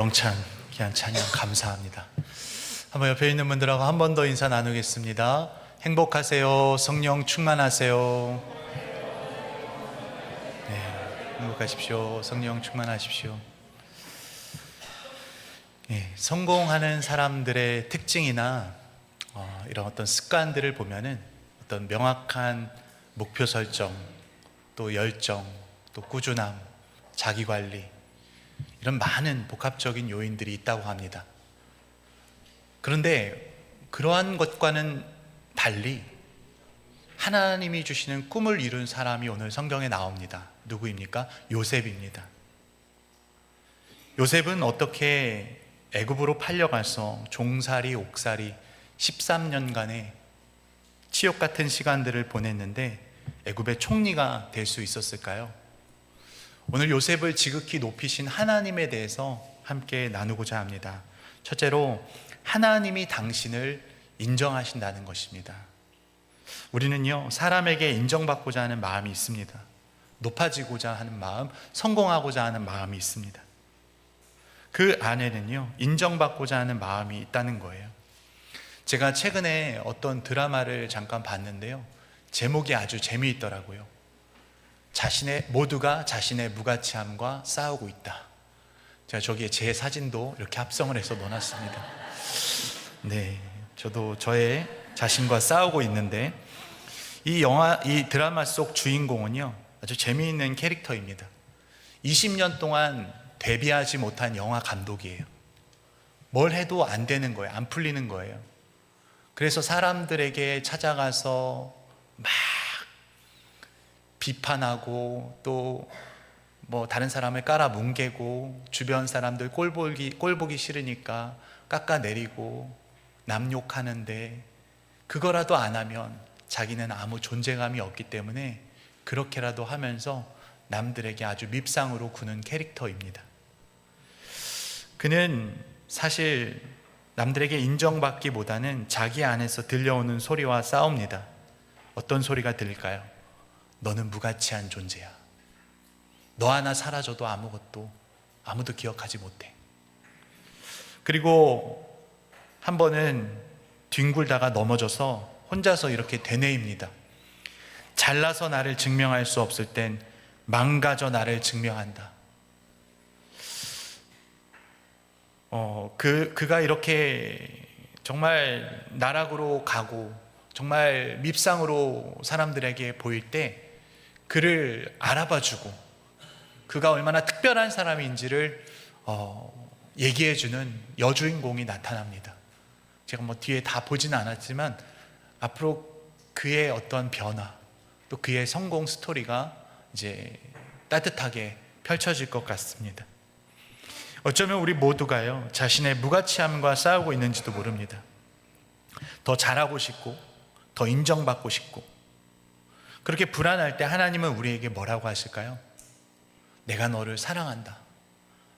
영찬 귀한 찬양 감사합니다. 한번 옆에 있는 분들하고 한 번 더 인사 나누겠습니다. 행복하세요. 성령 충만하세요. 네, 행복하십시오. 성령 충만하십시오. 네, 성공하는 사람들의 특징이나 이런 어떤 습관들을 보면은 어떤 명확한 목표 설정, 또 열정, 또 꾸준함, 자기관리, 이런 많은 복합적인 요인들이 있다고 합니다. 그런데 그러한 것과는 달리 하나님이 주시는 꿈을 이룬 사람이 오늘 성경에 나옵니다. 누구입니까? 요셉입니다. 요셉은 어떻게 애굽으로 팔려가서 종살이, 옥살이 13년간의 치욕 같은 시간들을 보냈는데 애굽의 총리가 될 수 있었을까요? 오늘 요셉을 지극히 높이신 하나님에 대해서 함께 나누고자 합니다. 첫째로, 하나님이 당신을 인정하신다는 것입니다. 우리는요, 사람에게 인정받고자 하는 마음이 있습니다. 높아지고자 하는 마음, 성공하고자 하는 마음이 있습니다. 그 안에는요, 인정받고자 하는 마음이 있다는 거예요. 제가 최근에 어떤 드라마를 잠깐 봤는데요, 제목이 아주 재미있더라고요. 모두가 자신의 무가치함과 싸우고 있다. 제가 저기에 제 사진도 이렇게 합성을 해서 넣어놨습니다. 네, 저도 저의 자신과 싸우고 있는데, 이 드라마 속 주인공은요, 아주 재미있는 캐릭터입니다. 20년 동안 데뷔하지 못한 영화 감독이에요. 뭘 해도 안 되는 거예요. 안 풀리는 거예요. 그래서 사람들에게 찾아가서 막 비판하고, 또 뭐 다른 사람을 깔아뭉개고, 주변 사람들 꼴 보기 싫으니까 깎아내리고 남 욕하는데, 그거라도 안 하면 자기는 아무 존재감이 없기 때문에 그렇게라도 하면서 남들에게 아주 밉상으로 구는 캐릭터입니다. 그는 사실 남들에게 인정받기보다는 자기 안에서 들려오는 소리와 싸웁니다. 어떤 소리가 들릴까요? 너는 무가치한 존재야. 너 하나 사라져도 아무도 기억하지 못해. 그리고 한 번은 뒹굴다가 넘어져서 혼자서 이렇게 되뇌입니다. 잘나서 나를 증명할 수 없을 땐 망가져 나를 증명한다. 그가 이렇게 정말 나락으로 가고 정말 밉상으로 사람들에게 보일 때 그를 알아봐주고, 그가 얼마나 특별한 사람인지를 얘기해주는 여주인공이 나타납니다. 제가 뭐 뒤에 다 보지는 않았지만 앞으로 그의 어떤 변화, 또 그의 성공 스토리가 이제 따뜻하게 펼쳐질 것 같습니다. 어쩌면 우리 모두가요, 자신의 무가치함과 싸우고 있는지도 모릅니다. 더 잘하고 싶고, 더 인정받고 싶고, 그렇게 불안할 때 하나님은 우리에게 뭐라고 하실까요? 내가 너를 사랑한다.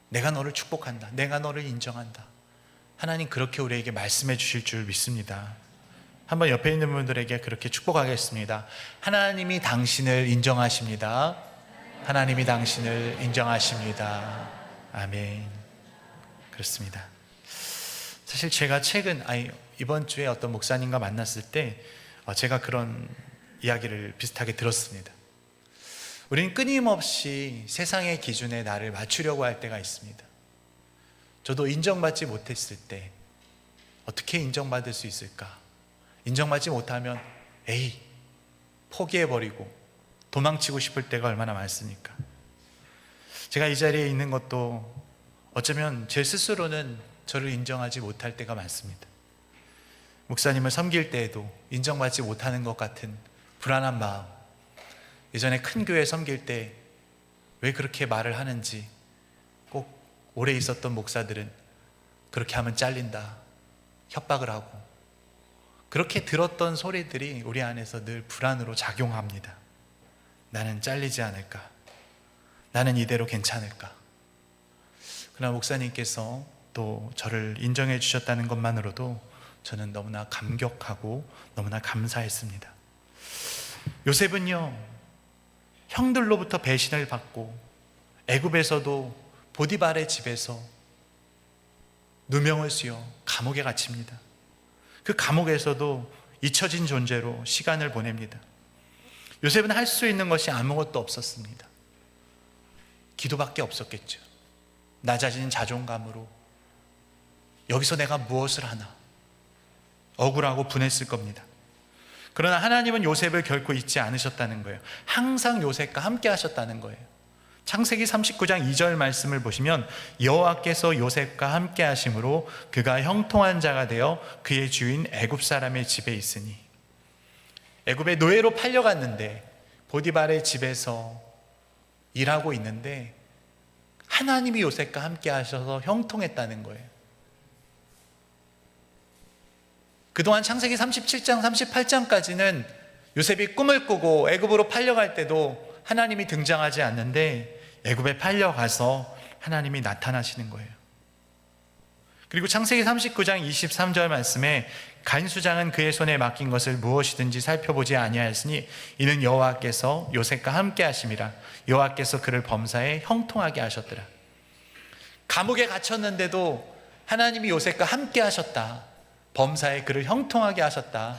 내가 너를 축복한다. 내가 너를 인정한다. 하나님 그렇게 우리에게 말씀해 주실 줄 믿습니다. 한번 옆에 있는 분들에게 그렇게 축복하겠습니다. 하나님이 당신을 인정하십니다. 하나님이 당신을 인정하십니다. 아멘. 그렇습니다. 사실 제가 이번 주에 어떤 목사님과 만났을 때 제가 그런 이야기를 비슷하게 들었습니다. 우리는 끊임없이 세상의 기준에 나를 맞추려고 할 때가 있습니다. 저도 인정받지 못했을 때 어떻게 인정받을 수 있을까? 인정받지 못하면 포기해버리고 도망치고 싶을 때가 얼마나 많습니까? 제가 이 자리에 있는 것도 어쩌면 제 스스로는 저를 인정하지 못할 때가 많습니다. 목사님을 섬길 때에도 인정받지 못하는 것 같은 불안한 마음, 예전에 큰 교회 섬길 때 왜 그렇게 말을 하는지, 꼭 오래 있었던 목사들은 그렇게 하면 잘린다, 협박을 하고, 그렇게 들었던 소리들이 우리 안에서 늘 불안으로 작용합니다. 나는 잘리지 않을까? 나는 이대로 괜찮을까? 그러나 목사님께서 또 저를 인정해 주셨다는 것만으로도 저는 너무나 감격하고 너무나 감사했습니다. 요셉은요, 형들로부터 배신을 받고 애굽에서도 보디발의 집에서 누명을 씌워 감옥에 갇힙니다. 그 감옥에서도 잊혀진 존재로 시간을 보냅니다. 요셉은 할 수 있는 것이 아무것도 없었습니다. 기도밖에 없었겠죠. 낮아진 자존감으로 여기서 내가 무엇을 하나 억울하고 분했을 겁니다. 그러나 하나님은 요셉을 결코 잊지 않으셨다는 거예요. 항상 요셉과 함께 하셨다는 거예요. 창세기 39장 2절 말씀을 보시면 여호와께서 요셉과 함께 하심으로 그가 형통한 자가 되어 그의 주인 애굽 사람의 집에 있으니. 애굽에 노예로 팔려갔는데 보디발의 집에서 일하고 있는데 하나님이 요셉과 함께 하셔서 형통했다는 거예요. 그동안 창세기 37장 38장까지는 요셉이 꿈을 꾸고 애굽으로 팔려갈 때도 하나님이 등장하지 않는데 애굽에 팔려가서 하나님이 나타나시는 거예요. 그리고 창세기 39장 23절 말씀에 간수장은 그의 손에 맡긴 것을 무엇이든지 살펴보지 아니하였으니 이는 여호와께서 요셉과 함께 하심이라. 여호와께서 그를 범사에 형통하게 하셨더라. 감옥에 갇혔는데도 하나님이 요셉과 함께 하셨다. 범사에 그를 형통하게 하셨다.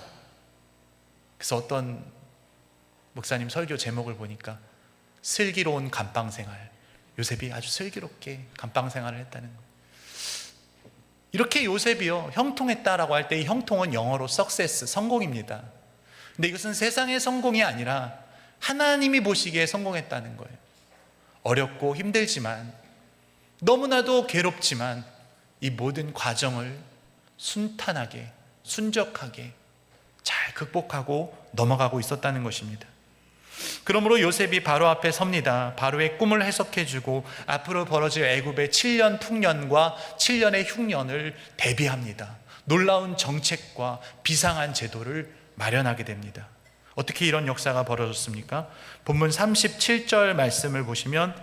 그래서 어떤 목사님 설교 제목을 보니까 슬기로운 감방생활, 요셉이 아주 슬기롭게 감방생활을 했다는 거예요. 이렇게 요셉이요 형통했다라고 할 때 이 형통은 영어로 success, 성공입니다. 근데 이것은 세상의 성공이 아니라 하나님이 보시기에 성공했다는 거예요. 어렵고 힘들지만 너무나도 괴롭지만 이 모든 과정을 순탄하게 순적하게 잘 극복하고 넘어가고 있었다는 것입니다. 그러므로 요셉이 바로 앞에 섭니다. 바로의 꿈을 해석해주고 앞으로 벌어질 애굽의 7년 풍년과 7년의 흉년을 대비합니다. 놀라운 정책과 비상한 제도를 마련하게 됩니다. 어떻게 이런 역사가 벌어졌습니까? 본문 37절 말씀을 보시면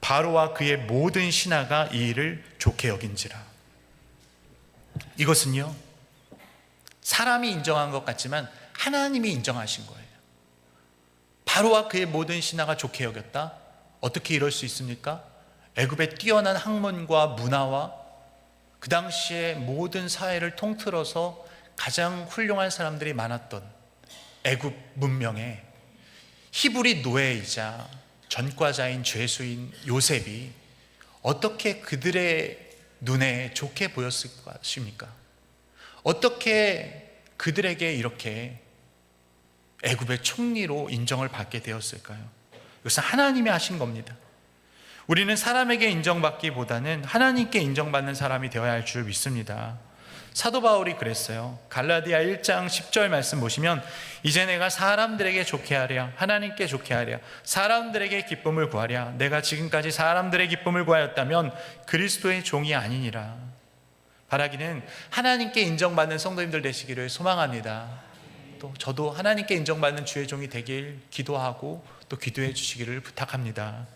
바로와 그의 모든 신하가 이 일을 좋게 여긴지라. 이것은요 사람이 인정한 것 같지만 하나님이 인정하신 거예요. 바로와 그의 모든 신하가 좋게 여겼다? 어떻게 이럴 수 있습니까? 애굽의 뛰어난 학문과 문화와 그 당시에 모든 사회를 통틀어서 가장 훌륭한 사람들이 많았던 애굽 문명에 히브리 노예이자 전과자인 죄수인 요셉이 어떻게 그들의 눈에 좋게 보였을 것입니까? 어떻게 그들에게 이렇게 애굽의 총리로 인정을 받게 되었을까요? 이것은 하나님이 하신 겁니다. 우리는 사람에게 인정받기보다는 하나님께 인정받는 사람이 되어야 할 줄 믿습니다. 사도 바울이 그랬어요. 갈라디아 1장 10절 말씀 보시면 이제 내가 사람들에게 좋게 하랴 하나님께 좋게 하랴 사람들에게 기쁨을 구하랴 내가 지금까지 사람들의 기쁨을 구하였다면 그리스도의 종이 아니니라. 바라기는 하나님께 인정받는 성도님들 되시기를 소망합니다. 또 저도 하나님께 인정받는 주의 종이 되길 기도하고 또 기도해 주시기를 부탁합니다.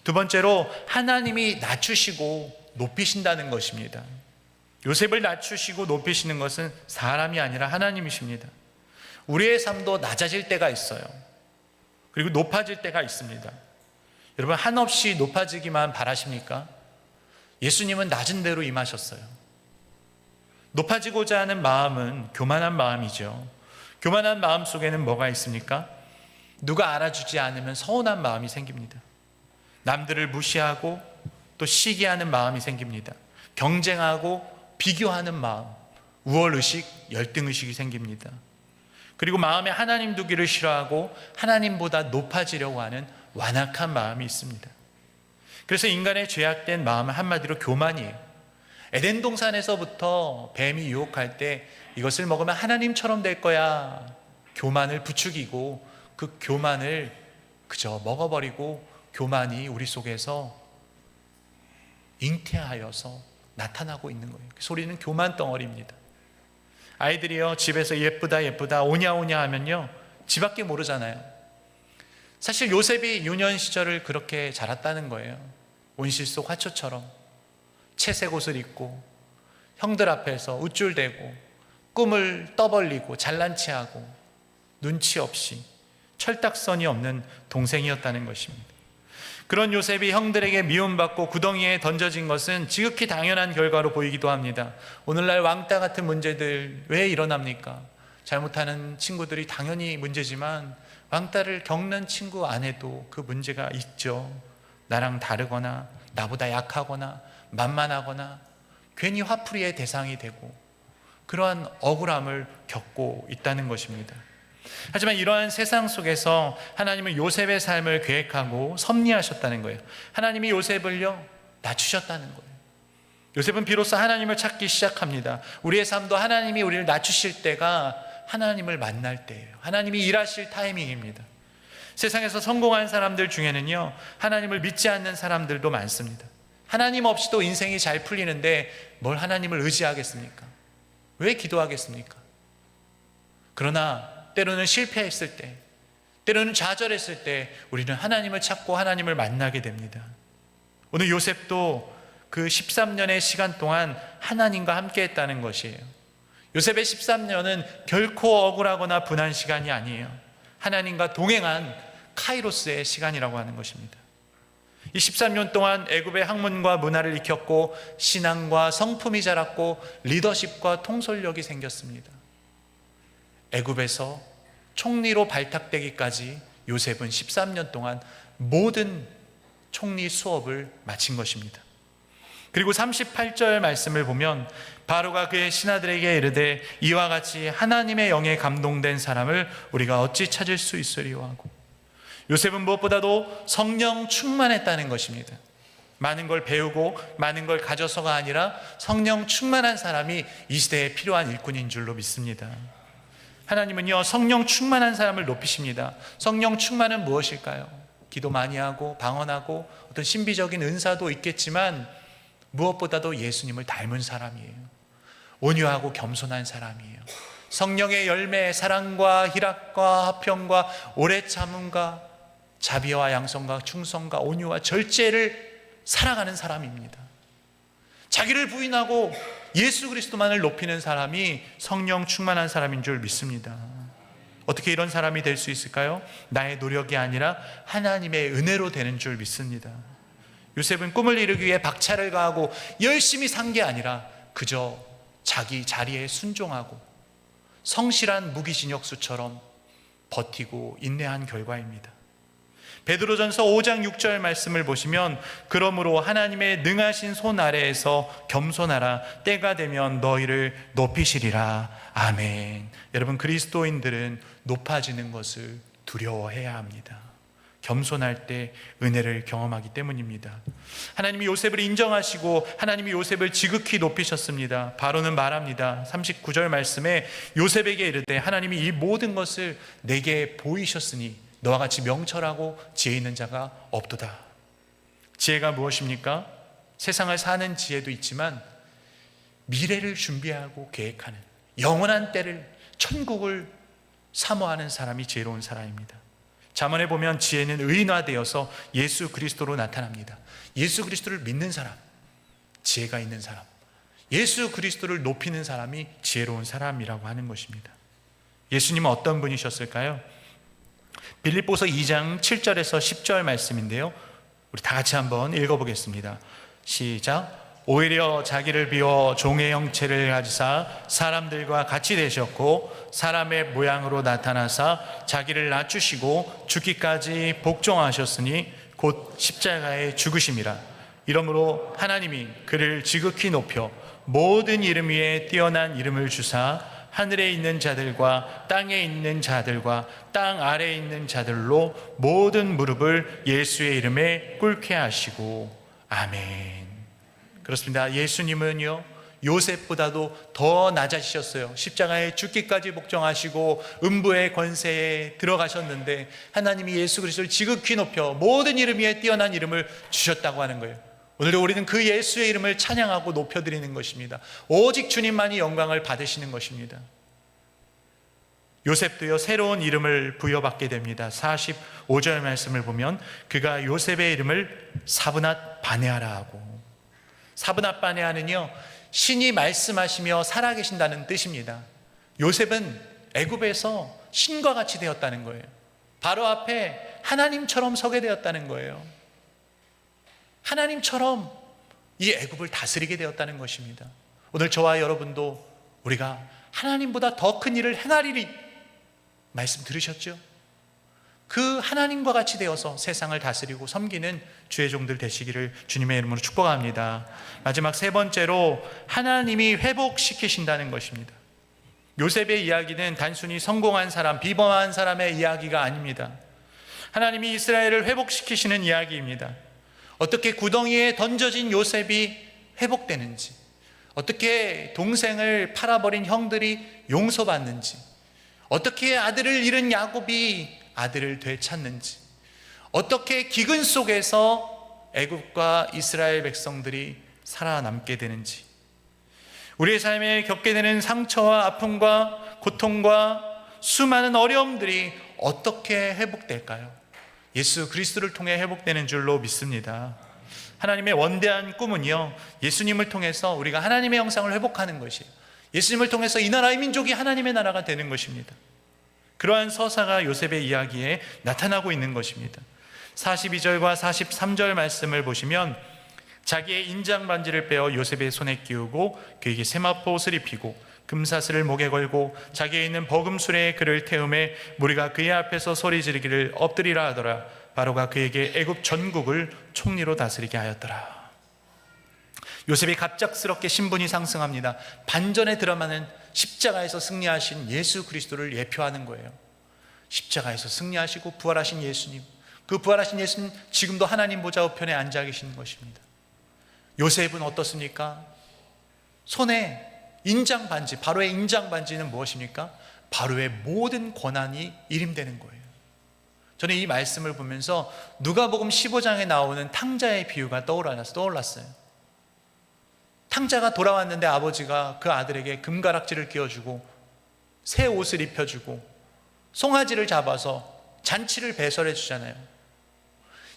두 번째로 하나님이 낮추시고 높이신다는 것입니다. 요셉을 낮추시고 높이시는 것은 사람이 아니라 하나님이십니다. 우리의 삶도 낮아질 때가 있어요. 그리고 높아질 때가 있습니다. 여러분 한없이 높아지기만 바라십니까? 예수님은 낮은 데로 임하셨어요. 높아지고자 하는 마음은 교만한 마음이죠. 교만한 마음 속에는 뭐가 있습니까? 누가 알아주지 않으면 서운한 마음이 생깁니다. 남들을 무시하고 또 시기하는 마음이 생깁니다. 경쟁하고 비교하는 마음, 우월의식, 열등의식이 생깁니다. 그리고 마음에 하나님 두기를 싫어하고 하나님보다 높아지려고 하는 완악한 마음이 있습니다. 그래서 인간의 죄악된 마음은 한마디로 교만이에요. 에덴 동산에서부터 뱀이 유혹할 때 이것을 먹으면 하나님처럼 될 거야 교만을 부추기고 그 교만을 그저 먹어버리고 교만이 우리 속에서 잉태하여서 나타나고 있는 거예요. 그 소리는 교만 덩어리입니다. 아이들이요 집에서 예쁘다 예쁘다 오냐 오냐 하면요 지 밖에 모르잖아요. 사실 요셉이 유년 시절을 그렇게 자랐다는 거예요. 온실 속 화초처럼 채색 옷을 입고 형들 앞에서 우쭐대고 꿈을 떠벌리고 잘난 체하고 눈치 없이 철딱선이 없는 동생이었다는 것입니다. 그런 요셉이 형들에게 미움받고 구덩이에 던져진 것은 지극히 당연한 결과로 보이기도 합니다. 오늘날 왕따 같은 문제들 왜 일어납니까? 잘못하는 친구들이 당연히 문제지만 왕따를 겪는 친구 안에도 그 문제가 있죠. 나랑 다르거나 나보다 약하거나 만만하거나 괜히 화풀이의 대상이 되고 그러한 억울함을 겪고 있다는 것입니다. 하지만 이러한 세상 속에서 하나님은 요셉의 삶을 계획하고 섭리하셨다는 거예요. 하나님이 요셉을요 낮추셨다는 거예요. 요셉은 비로소 하나님을 찾기 시작합니다. 우리의 삶도 하나님이 우리를 낮추실 때가 하나님을 만날 때예요. 하나님이 일하실 타이밍입니다. 세상에서 성공한 사람들 중에는요 하나님을 믿지 않는 사람들도 많습니다. 하나님 없이도 인생이 잘 풀리는데 뭘 하나님을 의지하겠습니까? 왜 기도하겠습니까? 그러나 때로는 실패했을 때, 때로는 좌절했을 때 우리는 하나님을 찾고 하나님을 만나게 됩니다. 오늘 요셉도 그 13년의 시간 동안 하나님과 함께 했다는 것이에요. 요셉의 13년은 결코 억울하거나 분한 시간이 아니에요. 하나님과 동행한 카이로스의 시간이라고 하는 것입니다. 이 13년 동안 애굽의 학문과 문화를 익혔고 신앙과 성품이 자랐고 리더십과 통솔력이 생겼습니다. 애굽에서 총리로 발탁되기까지 요셉은 13년 동안 모든 총리 수업을 마친 것입니다. 그리고 38절 말씀을 보면 바로가 그의 신하들에게 이르되 이와 같이 하나님의 영에 감동된 사람을 우리가 어찌 찾을 수 있으리요 하고, 요셉은 무엇보다도 성령 충만했다는 것입니다. 많은 걸 배우고 많은 걸 가져서가 아니라 성령 충만한 사람이 이 시대에 필요한 일꾼인 줄로 믿습니다. 하나님은요 성령 충만한 사람을 높이십니다. 성령 충만은 무엇일까요? 기도 많이 하고 방언하고 어떤 신비적인 은사도 있겠지만 무엇보다도 예수님을 닮은 사람이에요. 온유하고 겸손한 사람이에요. 성령의 열매, 사랑과 희락과 화평과 오래 참음과 자비와 양성과 충성과 온유와 절제를 살아가는 사람입니다. 자기를 부인하고 예수 그리스도만을 높이는 사람이 성령 충만한 사람인 줄 믿습니다. 어떻게 이런 사람이 될 수 있을까요? 나의 노력이 아니라 하나님의 은혜로 되는 줄 믿습니다. 요셉은 꿈을 이루기 위해 박차를 가하고 열심히 산 게 아니라 그저 자기 자리에 순종하고 성실한 무기징역수처럼 버티고 인내한 결과입니다. 베드로전서 5장 6절 말씀을 보시면 그러므로 하나님의 능하신 손 아래에서 겸손하라. 때가 되면 너희를 높이시리라. 아멘. 여러분, 그리스도인들은 높아지는 것을 두려워해야 합니다. 겸손할 때 은혜를 경험하기 때문입니다. 하나님이 요셉을 인정하시고 하나님이 요셉을 지극히 높이셨습니다. 바로는 말합니다. 39절 말씀에 요셉에게 이르되 하나님이 이 모든 것을 내게 보이셨으니 너와 같이 명철하고 지혜 있는 자가 없도다. 지혜가 무엇입니까? 세상을 사는 지혜도 있지만 미래를 준비하고 계획하는, 영원한 때를, 천국을 사모하는 사람이 지혜로운 사람입니다. 잠언에 보면 지혜는 의인화되어서 예수 그리스도로 나타납니다. 예수 그리스도를 믿는 사람, 지혜가 있는 사람, 예수 그리스도를 높이는 사람이 지혜로운 사람이라고 하는 것입니다. 예수님은 어떤 분이셨을까요? 빌립보서 2장 7절에서 10절 말씀인데요, 우리 다 같이 한번 읽어보겠습니다. 시작. 오히려 자기를 비워 종의 형체를 가지사 사람들과 같이 되셨고 사람의 모양으로 나타나사 자기를 낮추시고 죽기까지 복종하셨으니 곧 십자가에 죽으심이라. 이러므로 하나님이 그를 지극히 높여 모든 이름 위에 뛰어난 이름을 주사 하늘에 있는 자들과 땅에 있는 자들과 땅 아래에 있는 자들로 모든 무릎을 예수의 이름에 꿇게 하시고 아멘. 그렇습니다. 예수님은요 요셉보다도 더 낮아지셨어요. 십자가에 죽기까지 복종하시고 음부의 권세에 들어가셨는데 하나님이 예수 그리스도를 지극히 높여 모든 이름 위에 뛰어난 이름을 주셨다고 하는 거예요. 오늘도 우리는 그 예수의 이름을 찬양하고 높여드리는 것입니다. 오직 주님만이 영광을 받으시는 것입니다. 요셉도요 새로운 이름을 부여받게 됩니다. 45절 말씀을 보면 그가 요셉의 이름을 사브낫 바네아라 하고, 사브낫 바네아는요 신이 말씀하시며 살아계신다는 뜻입니다. 요셉은 애굽에서 신과 같이 되었다는 거예요. 바로 앞에 하나님처럼 서게 되었다는 거예요. 하나님처럼 이 애굽을 다스리게 되었다는 것입니다. 오늘 저와 여러분도 우리가 하나님보다 더 큰 일을 행하리니 말씀 들으셨죠? 그 하나님과 같이 되어서 세상을 다스리고 섬기는 주의 종들 되시기를 주님의 이름으로 축복합니다. 마지막 세 번째로 하나님이 회복시키신다는 것입니다. 요셉의 이야기는 단순히 성공한 사람, 비범한 사람의 이야기가 아닙니다. 하나님이 이스라엘을 회복시키시는 이야기입니다. 어떻게 구덩이에 던져진 요셉이 회복되는지, 어떻게 동생을 팔아버린 형들이 용서받는지, 어떻게 아들을 잃은 야곱이 아들을 되찾는지, 어떻게 기근 속에서 애굽과 이스라엘 백성들이 살아남게 되는지, 우리의 삶에 겪게 되는 상처와 아픔과 고통과 수많은 어려움들이 어떻게 회복될까요? 예수 그리스도를 통해 회복되는 줄로 믿습니다. 하나님의 원대한 꿈은요, 예수님을 통해서 우리가 하나님의 형상을 회복하는 것이에요. 예수님을 통해서 이 나라의 민족이 하나님의 나라가 되는 것입니다. 그러한 서사가 요셉의 이야기에 나타나고 있는 것입니다. 42절과 43절 말씀을 보시면 자기의 인장 반지를 빼어 요셉의 손에 끼우고 그에게 세마포 옷을 입히고 금사슬을 목에 걸고 자기에 있는 버금술에 그를 태우매 무리가 그의 앞에서 소리 지르기를 엎드리라 하더라. 바로가 그에게 애굽 전국을 총리로 다스리게 하였더라. 요셉이 갑작스럽게 신분이 상승합니다. 반전의 드라마는 십자가에서 승리하신 예수 그리스도를 예표하는 거예요. 십자가에서 승리하시고 부활하신 예수님, 그 부활하신 예수님 지금도 하나님 보좌 우편에 앉아 계시는 것입니다. 요셉은 어떻습니까? 손에 인장 반지, 바로의 인장 반지는 무엇입니까? 바로의 모든 권한이 일임되는 거예요. 저는 이 말씀을 보면서 누가복음 15장에 나오는 탕자의 비유가 떠올랐어요. 탕자가 돌아왔는데 아버지가 그 아들에게 금가락지를 끼워주고 새 옷을 입혀주고 송아지를 잡아서 잔치를 배설해 주잖아요.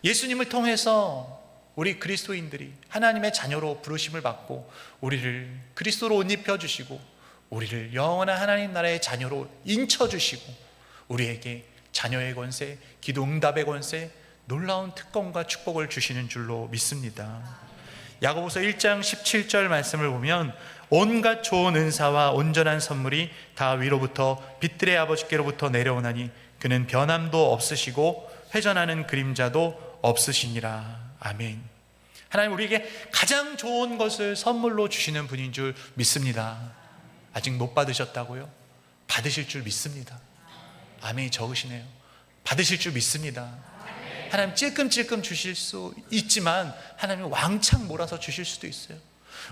예수님을 통해서 우리 그리스도인들이 하나님의 자녀로 부르심을 받고 우리를 그리스도로 옷 입혀주시고 우리를 영원한 하나님 나라의 자녀로 인쳐주시고 우리에게 자녀의 권세, 기도 응답의 권세, 놀라운 특권과 축복을 주시는 줄로 믿습니다. 야고보서 1장 17절 말씀을 보면 온갖 좋은 은사와 온전한 선물이 다 위로부터 빛들의 아버지께로부터 내려오나니 그는 변함도 없으시고 회전하는 그림자도 없으시니라. 아멘. 하나님 우리에게 가장 좋은 것을 선물로 주시는 분인 줄 믿습니다. 아직 못 받으셨다고요? 받으실 줄 믿습니다. 아멘이 적으시네요. 받으실 줄 믿습니다. 하나님 찔끔찔끔 주실 수 있지만 하나님 왕창 몰아서 주실 수도 있어요.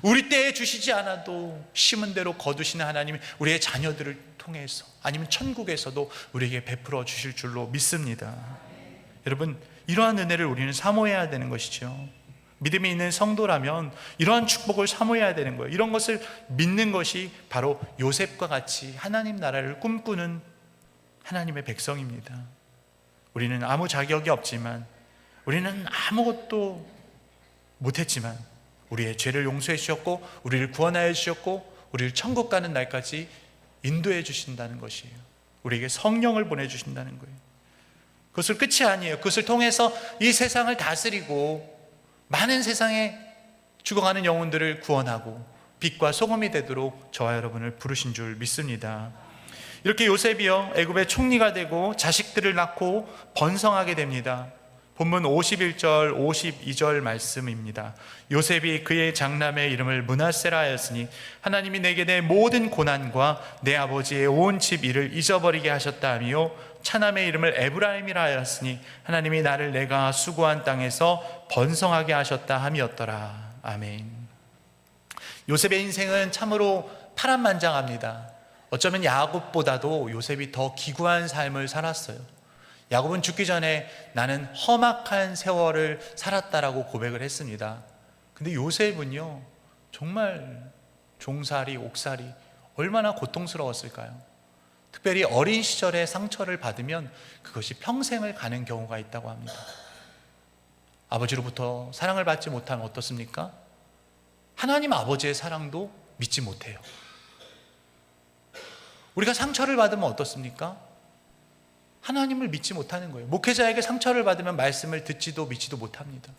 우리 때에 주시지 않아도 심은 대로 거두시는 하나님이 우리의 자녀들을 통해서 아니면 천국에서도 우리에게 베풀어 주실 줄로 믿습니다. 여러분, 이러한 은혜를 우리는 사모해야 되는 것이죠. 믿음이 있는 성도라면 이러한 축복을 사모해야 되는 거예요. 이런 것을 믿는 것이 바로 요셉과 같이 하나님 나라를 꿈꾸는 하나님의 백성입니다. 우리는 아무 자격이 없지만, 우리는 아무것도 못했지만 우리의 죄를 용서해 주셨고 우리를 구원하여 주셨고 우리를 천국 가는 날까지 인도해 주신다는 것이에요. 우리에게 성령을 보내주신다는 거예요. 그것을 끝이 아니에요. 그것을 통해서 이 세상을 다스리고 많은 세상에 죽어가는 영혼들을 구원하고 빛과 소금이 되도록 저와 여러분을 부르신 줄 믿습니다. 이렇게 요셉이요 애굽의 총리가 되고 자식들을 낳고 번성하게 됩니다. 본문 51절 52절 말씀입니다. 요셉이 그의 장남의 이름을 므낫세라 하였으니 하나님이 내게 내 모든 고난과 내 아버지의 온 집 일을 잊어버리게 하셨다 하며 차남의 이름을 에브라임이라 하였으니 하나님이 나를 내가 수고한 땅에서 번성하게 하셨다 함이었더라. 아멘. 요셉의 인생은 참으로 파란만장합니다. 어쩌면 야곱보다도 요셉이 더 기구한 삶을 살았어요. 야곱은 죽기 전에 나는 험악한 세월을 살았다라고 고백을 했습니다. 근데 요셉은요 정말 종살이 옥살이 얼마나 고통스러웠을까요? 특별히 어린 시절에 상처를 받으면 그것이 평생을 가는 경우가 있다고 합니다. 아버지로부터 사랑을 받지 못하면 어떻습니까? 하나님 아버지의 사랑도 믿지 못해요. 우리가 상처를 받으면 어떻습니까? 하나님을 믿지 못하는 거예요. 목회자에게 상처를 받으면 말씀을 듣지도 믿지도 못합니다.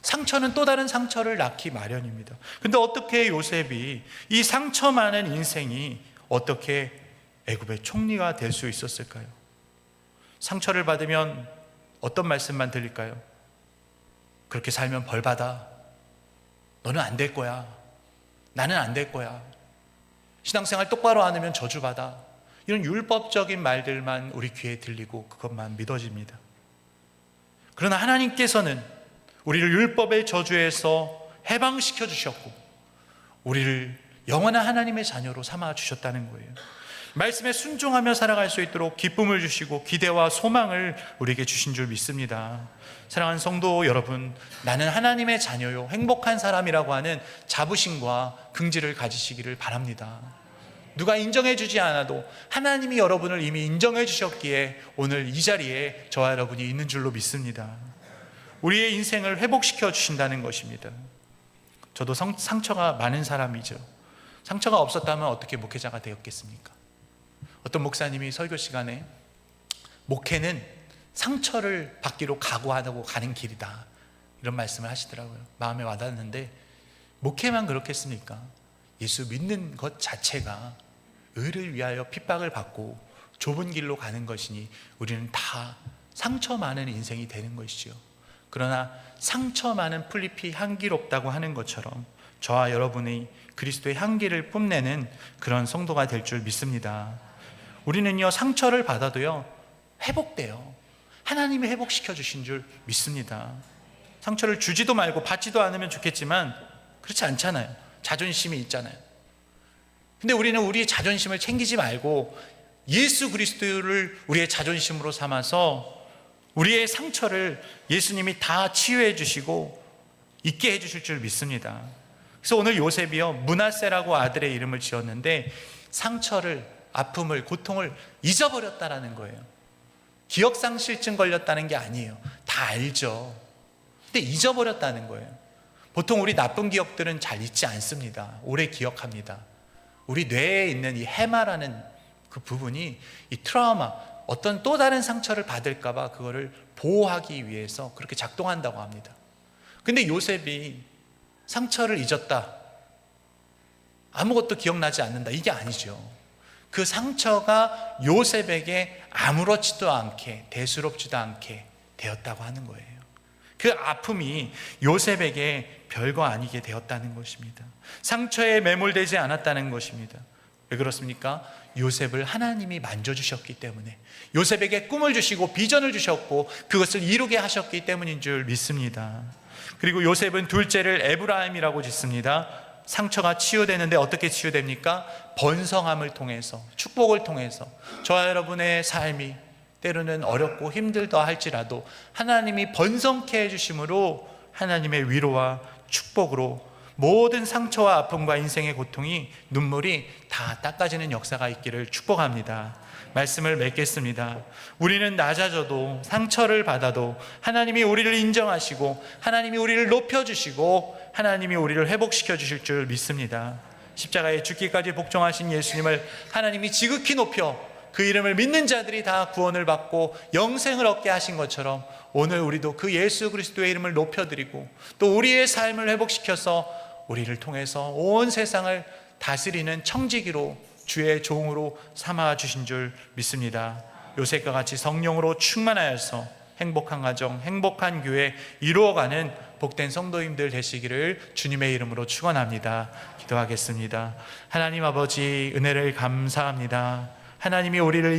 상처는 또 다른 상처를 낳기 마련입니다. 근데 어떻게 요셉이 이 상처 많은 인생이 어떻게 애굽의 총리가 될 수 있었을까요? 상처를 받으면 어떤 말씀만 들릴까요? 그렇게 살면 벌 받아. 너는 안 될 거야. 나는 안 될 거야. 신앙생활 똑바로 안 하면 저주받아. 이런 율법적인 말들만 우리 귀에 들리고 그것만 믿어집니다. 그러나 하나님께서는 우리를 율법의 저주에서 해방시켜 주셨고 우리를 영원한 하나님의 자녀로 삼아 주셨다는 거예요. 말씀에 순종하며 살아갈 수 있도록 기쁨을 주시고 기대와 소망을 우리에게 주신 줄 믿습니다. 사랑하는 성도 여러분, 나는 하나님의 자녀요, 행복한 사람이라고 하는 자부심과 긍지를 가지시기를 바랍니다. 누가 인정해 주지 않아도 하나님이 여러분을 이미 인정해 주셨기에 오늘 이 자리에 저와 여러분이 있는 줄로 믿습니다. 우리의 인생을 회복시켜 주신다는 것입니다. 저도 상처가 많은 사람이죠. 상처가 없었다면 어떻게 목회자가 되었겠습니까? 어떤 목사님이 설교 시간에 목회는 상처를 받기로 각오하고 가는 길이다, 이런 말씀을 하시더라고요. 마음에 와닿는데 목회만 그렇겠습니까? 예수 믿는 것 자체가 의를 위하여 핍박을 받고 좁은 길로 가는 것이니 우리는 다 상처 많은 인생이 되는 것이죠. 그러나 상처 많은 풀잎이 향기롭다고 하는 것처럼 저와 여러분이 그리스도의 향기를 뽐내는 그런 성도가 될 줄 믿습니다. 우리는요, 상처를 받아도요 회복돼요. 하나님이 회복시켜 주신 줄 믿습니다. 상처를 주지도 말고 받지도 않으면 좋겠지만 그렇지 않잖아요. 자존심이 있잖아요. 근데 우리는 우리의 자존심을 챙기지 말고 예수 그리스도를 우리의 자존심으로 삼아서 우리의 상처를 예수님이 다 치유해 주시고 있게 해 주실 줄 믿습니다. 그래서 오늘 요셉이요, 므낫세라고 아들의 이름을 지었는데 상처를, 아픔을, 고통을 잊어버렸다라는 거예요. 기억상실증 걸렸다는 게 아니에요. 다 알죠. 근데 잊어버렸다는 거예요. 보통 우리 나쁜 기억들은 잘 잊지 않습니다. 오래 기억합니다. 우리 뇌에 있는 이 해마라는 그 부분이 이 트라우마, 어떤 또 다른 상처를 받을까 봐 그거를 보호하기 위해서 그렇게 작동한다고 합니다. 근데 요셉이 상처를 잊었다, 아무것도 기억나지 않는다, 이게 아니죠. 그 상처가 요셉에게 아무렇지도 않게, 대수롭지도 않게 되었다고 하는 거예요. 그 아픔이 요셉에게 별거 아니게 되었다는 것입니다. 상처에 매몰되지 않았다는 것입니다. 왜 그렇습니까? 요셉을 하나님이 만져주셨기 때문에, 요셉에게 꿈을 주시고 비전을 주셨고 그것을 이루게 하셨기 때문인 줄 믿습니다. 그리고 요셉은 둘째를 에브라임이라고 짓습니다. 상처가 치유되는데 어떻게 치유됩니까? 번성함을 통해서, 축복을 통해서. 저와 여러분의 삶이 때로는 어렵고 힘들다 할지라도 하나님이 번성케 해주심으로 하나님의 위로와 축복으로 모든 상처와 아픔과 인생의 고통이, 눈물이 다 닦아지는 역사가 있기를 축복합니다. 말씀을 맺겠습니다. 우리는 낮아져도, 상처를 받아도 하나님이 우리를 인정하시고 하나님이 우리를 높여주시고 하나님이 우리를 회복시켜 주실 줄 믿습니다. 십자가에 죽기까지 복종하신 예수님을 하나님이 지극히 높여 그 이름을 믿는 자들이 다 구원을 받고 영생을 얻게 하신 것처럼 오늘 우리도 그 예수 그리스도의 이름을 높여드리고 또 우리의 삶을 회복시켜서 우리를 통해서 온 세상을 다스리는 청지기로, 주의 종으로 삼아 주신 줄 믿습니다. 요셉과 같이 성령으로 충만하여서 행복한 가정, 행복한 교회 이루어가는 복된 성도님들 되시기를 주님의 이름으로 축원합니다. 기도하겠습니다. 하나님 아버지, 은혜를 감사합니다. 하나님이 우리를